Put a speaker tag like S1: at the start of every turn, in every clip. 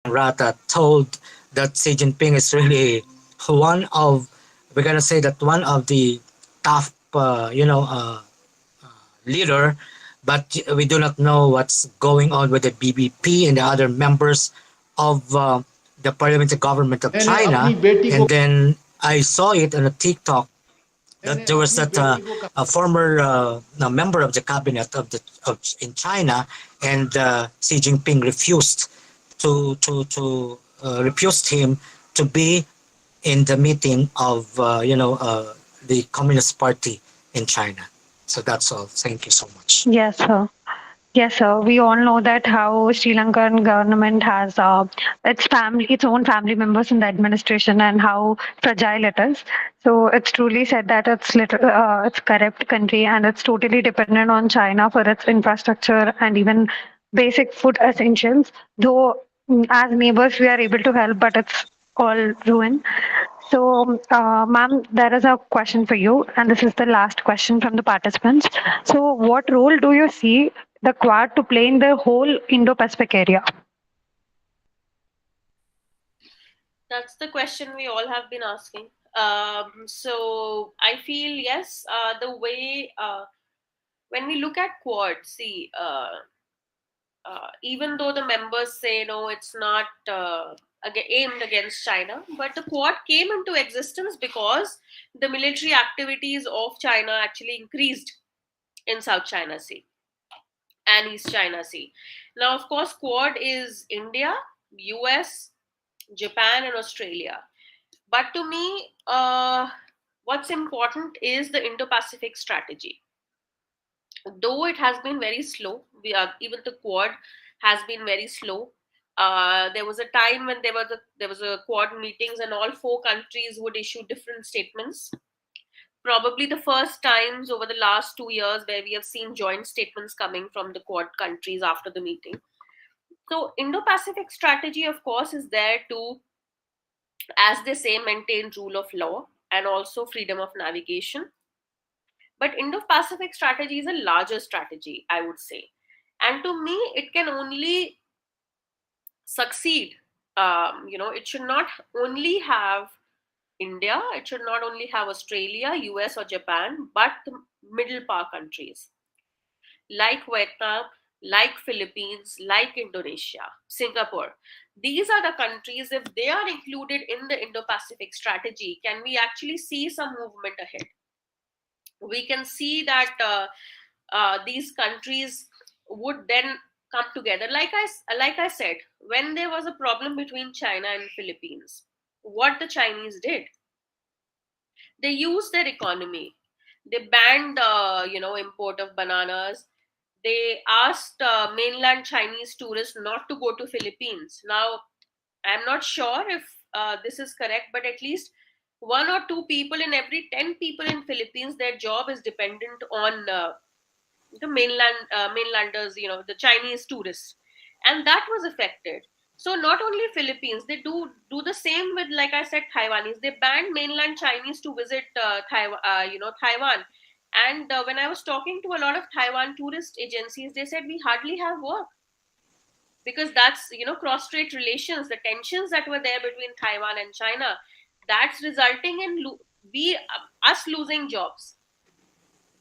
S1: Rata told that Xi Jinping is really one of, we're gonna say that one of the top, leader, but we do not know what's going on with the BBP and the other members of the parliamentary government of
S2: मैंने अपनी
S1: China.
S2: बेटी को
S1: And then I saw it on a TikTok that
S2: मैंने
S1: there was
S2: अपनी
S1: that
S2: बेटी को
S1: a former a member of the cabinet of in China, and Xi Jinping refused him to be in the meeting of the Communist Party in China. So that's all. Thank you so much.
S3: Yes, sir. Yes, sir. We all know that how Sri Lankan government has its own family members in the administration, and how fragile it is. So it's truly said that it's corrupt country, and it's totally dependent on China for its infrastructure and even basic food essentials. Though as neighbors we are able to help, but it's all ruined. So, ma'am, there is a question for you, and this is the last question from the participants. So, what role do you see the Quad to play in the whole Indo-Pacific area?
S4: That's the question we all have been asking. So I feel yes, the way when we look at Quad, see, even though the members say no, it's not aimed against China, but the Quad came into existence because the military activities of China actually increased in South China Sea and East China Sea. Now, of course, Quad is India, US, Japan, and Australia. But to me, what's important is the Indo-Pacific strategy. Though it has been very slow, even the Quad has been very slow. There was a time when there was a Quad meetings, and all four countries would issue different statements. Probably the first times over the last 2 years where we have seen joint statements coming from the Quad countries after the meeting. So Indo-Pacific strategy, of course, is there to, as they say, maintain rule of law and also freedom of navigation. But Indo-Pacific strategy is a larger strategy, I would say. And to me, it can only succeed. It should not only have India, it should not only have Australia, US, or Japan, but the middle power countries like Vietnam, like Philippines, like Indonesia, Singapore. These are the countries, if they are included in the Indo-Pacific strategy, can we actually see some movement ahead? We can see that these countries would then come together. Like I said, when there was a problem between China and Philippines, what the Chinese did, they used their economy. They banned, import of bananas. They asked mainland Chinese tourists not to go to Philippines. Now, I'm not sure if this is correct, but at least one or two people in every 10 people in Philippines, their job is dependent on the mainlanders, the Chinese tourists, and that was affected. So not only Philippines, they do the same with, like I said, Taiwanese. They banned mainland Chinese to visit Taiwan. And when I was talking to a lot of Taiwan tourist agencies, they said we hardly have work because that's cross-strait relations, the tensions that were there between Taiwan and China, that's resulting in us losing jobs,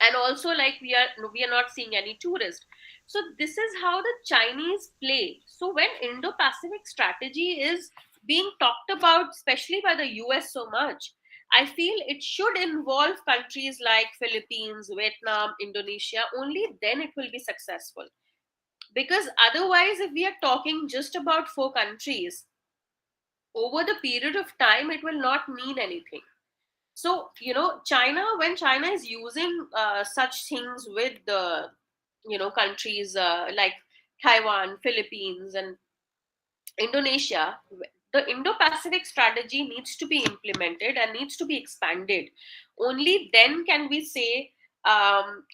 S4: and also like we are not seeing any tourists. So this is how the Chinese play. So when Indo-Pacific strategy is being talked about, especially by the US so much, I feel it should involve countries like Philippines, Vietnam, Indonesia. Only then it will be successful, because otherwise if we are talking just about four countries, over the period of time it will not mean anything. So China, when China is using such things with the countries like Taiwan, Philippines, and Indonesia, the Indo-Pacific strategy needs to be implemented and needs to be expanded. Only then can we say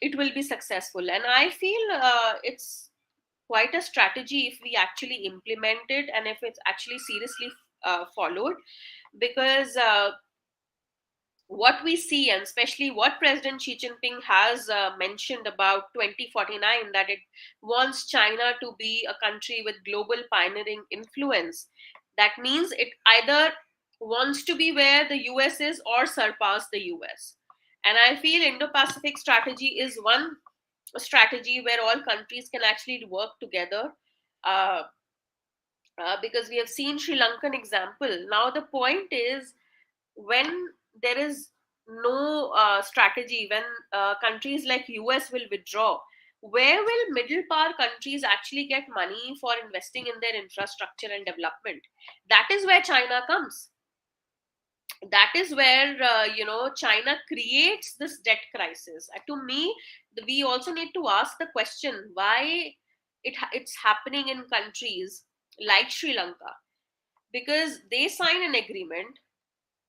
S4: it will be successful. And I feel it's quite a strategy if we actually implement it and if it's actually seriously followed, because what we see, and especially what President Xi Jinping has mentioned about 2049, that it wants China to be a country with global pioneering influence. That means it either wants to be where the US is or surpass the US. And I feel Indo-Pacific strategy is one strategy where all countries can actually work together. Uh, because we have seen Sri Lankan example. Now the point is, when there is no strategy, when countries like US will withdraw, where will middle power countries actually get money for investing in their infrastructure and development? That is where China comes. That is where China creates this debt crisis. To me, we also need to ask the question why it's happening in countries like Sri Lanka, because they sign an agreement.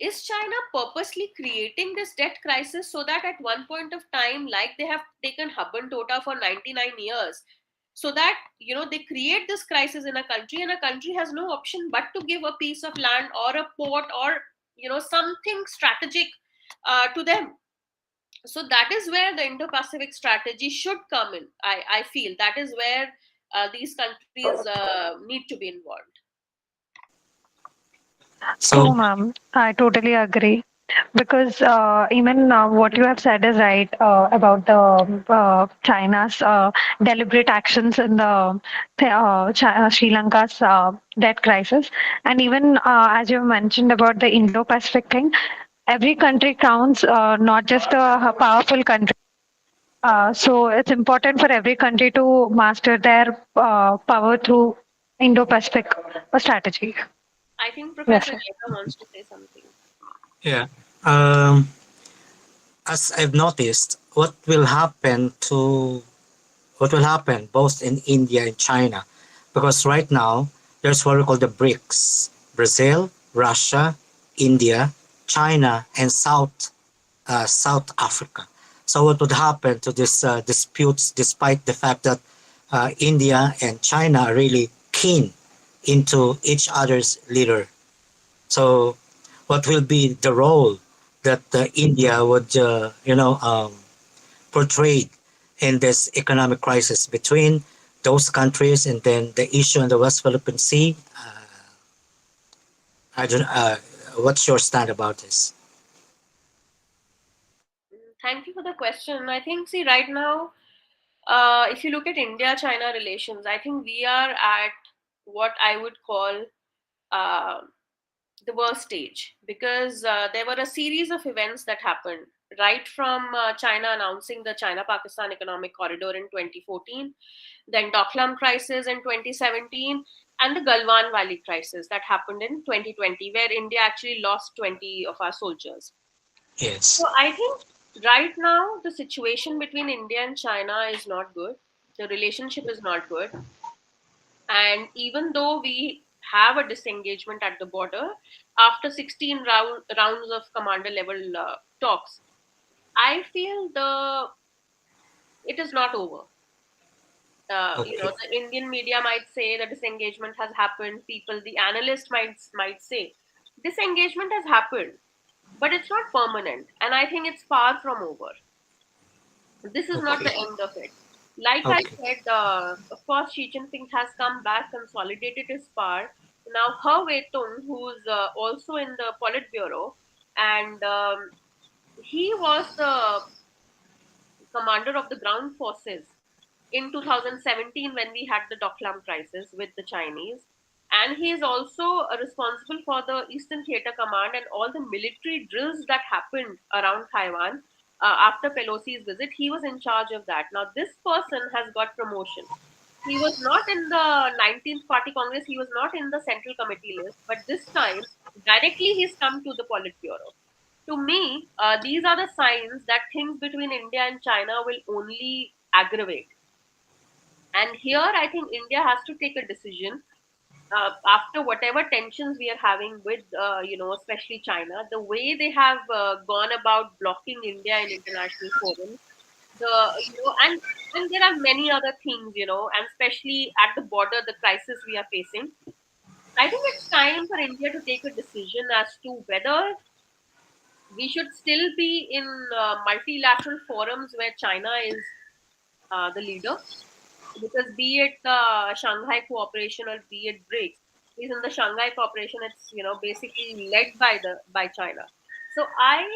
S4: Is China purposely creating this debt crisis so that at one point of time, like they have taken Habban Tota for 99 years, so that they create this crisis in a country, and a country has no option but to give a piece of land or a port or something strategic to them. So that is where the Indo-Pacific strategy should come in. I feel that is where these countries need to be involved.
S1: So
S3: True, ma'am. I totally agree. Because even what you have said is right about the China's deliberate actions in the Sri Lanka's debt crisis, and even as you mentioned about the Indo-Pacific thing, every country counts, not just a powerful country. So it's important for every country to master their power through Indo-Pacific strategy.
S4: I think
S3: Yes,
S4: Professor
S3: sir.
S4: Jeta wants to say something.
S1: yeah, um, as I've noticed, what will happen both in India and China, because right now there's what we call the BRICS: Brazil, Russia, India, China, and South Africa. So what would happen to these disputes, despite the fact that India and China are really keen into each other's leader? So what will be the role that India would, portray in this economic crisis between those countries, and then the issue in the West Philippine Sea? I don't. What's your stand about this?
S4: Thank you for the question. I think, see, right now, if you look at India China relations, I think we are at what I would call uh, the worst stage, because there were a series of events that happened right from China announcing the China Pakistan Economic Corridor in 2014, then Doklam crisis in 2017, and the Galwan Valley crisis that happened in 2020, where India actually lost 20 of our soldiers. So
S1: Yes.
S4: I think right now the situation between India and China is not good. The relationship is not good. And even though we have a disengagement at the border after 16 rounds of commander level talks, I feel it is not over.
S1: Okay.
S4: The Indian media might say the disengagement has happened. People, the analyst might say disengagement has happened, but it's not permanent. And I think it's far from over. This is not the
S1: Okay.
S4: end of it. Like I
S1: Okay.
S4: said, of course, Xi Jinping has come back, consolidated his power. Now, He Weitung, who's also in the Politburo, and he was the commander of the ground forces in 2017 when we had the Doklam crisis with the Chinese. And he is also responsible for the Eastern Theater Command and all the military drills that happened around Taiwan after Pelosi's visit. He was in charge of that. Now, this person has got promotion. He was not in the 19th Party Congress, he was not in the Central Committee list, but this time, directly he's come to the Politburo. To me, these are the signs that things between India and China will only aggravate. And here, I think India has to take a decision after whatever tensions we are having with, especially China, the way they have gone about blocking India in international forums. And there are many other things, and especially at the border, the crisis we are facing. I think it's time for India to take a decision as to whether we should still be in multilateral forums where China is the leader, because be it Shanghai Cooperation or be it BRICS, is in the Shanghai Cooperation. It's basically led by China. So I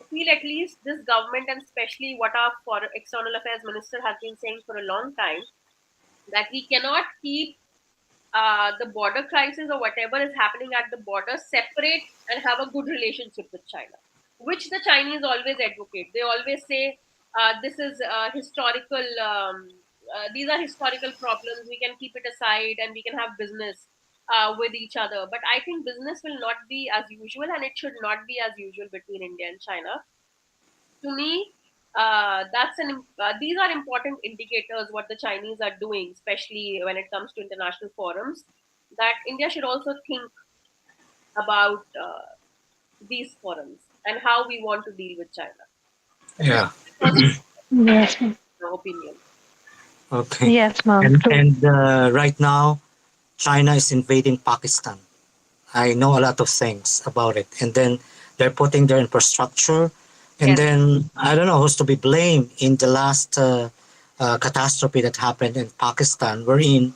S4: feel at least this government, and especially what our external affairs minister has been saying for a long time, that we cannot keep the border crisis or whatever is happening at the border separate and have a good relationship with China, which the Chinese always advocate. They always say this is historical. These are historical problems. We can keep it aside and we can have business with each other. But I think business will not be as usual, and it should not be as usual between India and China. To me, these are important indicators what the Chinese are doing, especially when it comes to international forums. That India should also think about these forums and how we want to deal with China.
S1: Yeah.
S4: That's
S3: Yes, ma'am.
S4: my opinion.
S1: Okay.
S3: Yes, ma'am.
S1: And
S3: True.
S1: right now, China is invading Pakistan. I know a lot of things about it. And then they're putting their infrastructure. And
S4: Yes.
S1: then I don't know who's to be blamed in the last catastrophe that happened in Pakistan, wherein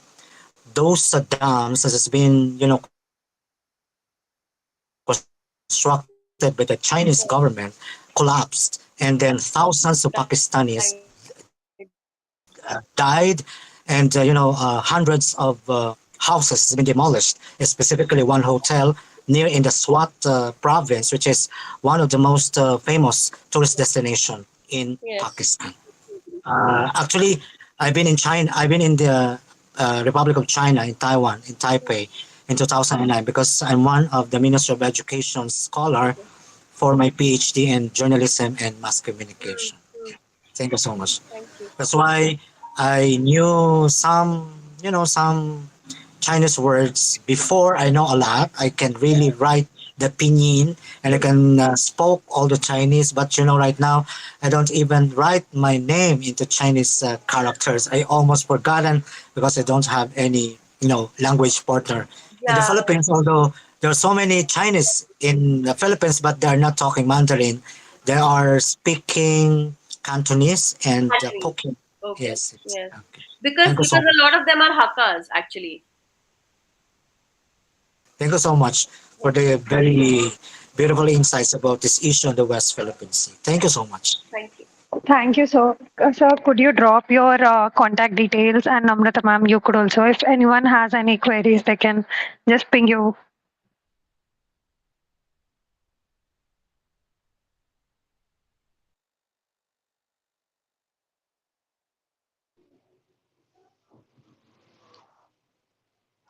S1: those dams that has been, constructed by the Chinese government collapsed. And then thousands of Pakistanis died, and hundreds of houses has been demolished. Specifically, one hotel near in the Swat province, which is one of the most famous tourist destination in
S4: Yes.
S1: Pakistan. Actually, I've been in China. I've been in the Republic of China in Taiwan, in Taipei, in 2009, because I'm one of the Ministry of Education scholar for my PhD in journalism and mass communication. Thank you so much.
S4: Thank you.
S1: That's why I knew some Chinese words before. I know a lot. I can really write the pinyin, and I can spoke all the Chinese. But right now, I don't even write my name into Chinese characters. I almost forgotten because I don't have any language partner in the
S4: Yeah.
S1: Philippines. Although there are so many Chinese in the Philippines, but they are not talking Mandarin. They are speaking Cantonese and
S4: Mandarin.
S1: Hokkien.
S4: Okay.
S1: Yes.
S4: Yes.
S1: Okay.
S4: Because
S1: Thank you so
S4: a lot of them are Hakkas actually.
S1: Thank you so much for the very beautiful insights about this issue on the West Philippine Sea. Thank you so much.
S4: Thank you.
S3: Thank you, sir. Sir, could you drop your contact details? And Namrata ma'am, you could also, if anyone has any queries, they can just ping you.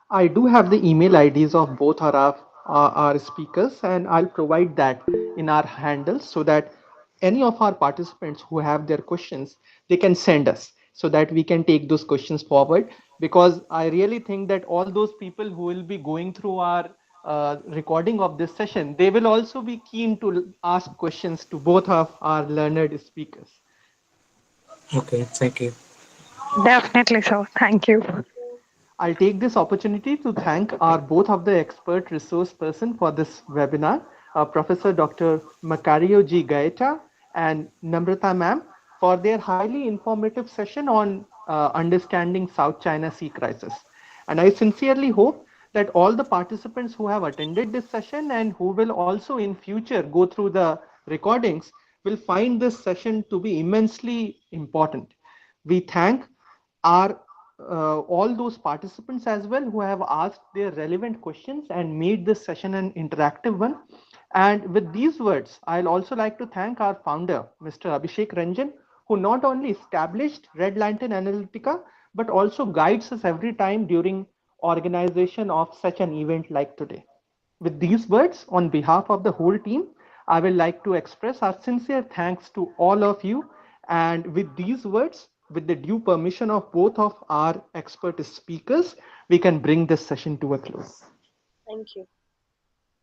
S2: I do have the email IDs of both our speakers, and I'll provide that in our handles so that any of our participants who have their questions, they can send us so that we can take those questions forward. Because I really think that all those people who will be going through our recording of this session, they will also be keen to ask questions to both of our learned speakers.
S1: Okay, thank you.
S3: Definitely, sir. Thank you.
S2: I'll take this opportunity to thank our both of the expert resource person for this webinar, Professor Dr. Macario G. Gaeta and Namrata ma'am, for their highly informative session on understanding South China Sea crisis. And I sincerely hope that all the participants who have attended this session and who will also in future go through the recordings will find this session to be immensely important. We thank our all those participants as well who have asked their relevant questions and made this session an interactive one. And with these words, I'll also like to thank our founder, Mr. Abhishek Ranjan, who not only established Red Lantern Analytica, but also guides us every time during organization of such an event like today. With these words, on behalf of the whole team, I would like to express our sincere thanks to all of you. And with these words, with the due permission of both of our expert speakers, we can bring this session to a close.
S4: Thank you.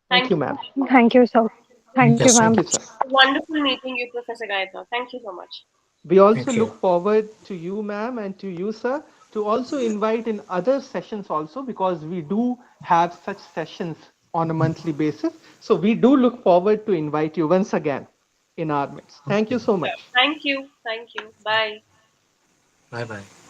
S2: Thank you, ma'am.
S3: Thank you, sir. Thank you,
S1: Yes,
S2: Thank
S3: ma'am.
S2: you, sir.
S4: Wonderful meeting you, Professor Gaeta. Thank you so much.
S2: We also
S1: thank you.
S2: look forward to you, ma'am, and to you, sir, to also invite in other sessions also, because we do have such sessions on a monthly basis. So we do look forward to invite you once again in our midst. Thank you so much.
S4: Thank you. Thank you. Bye.
S1: Bye bye.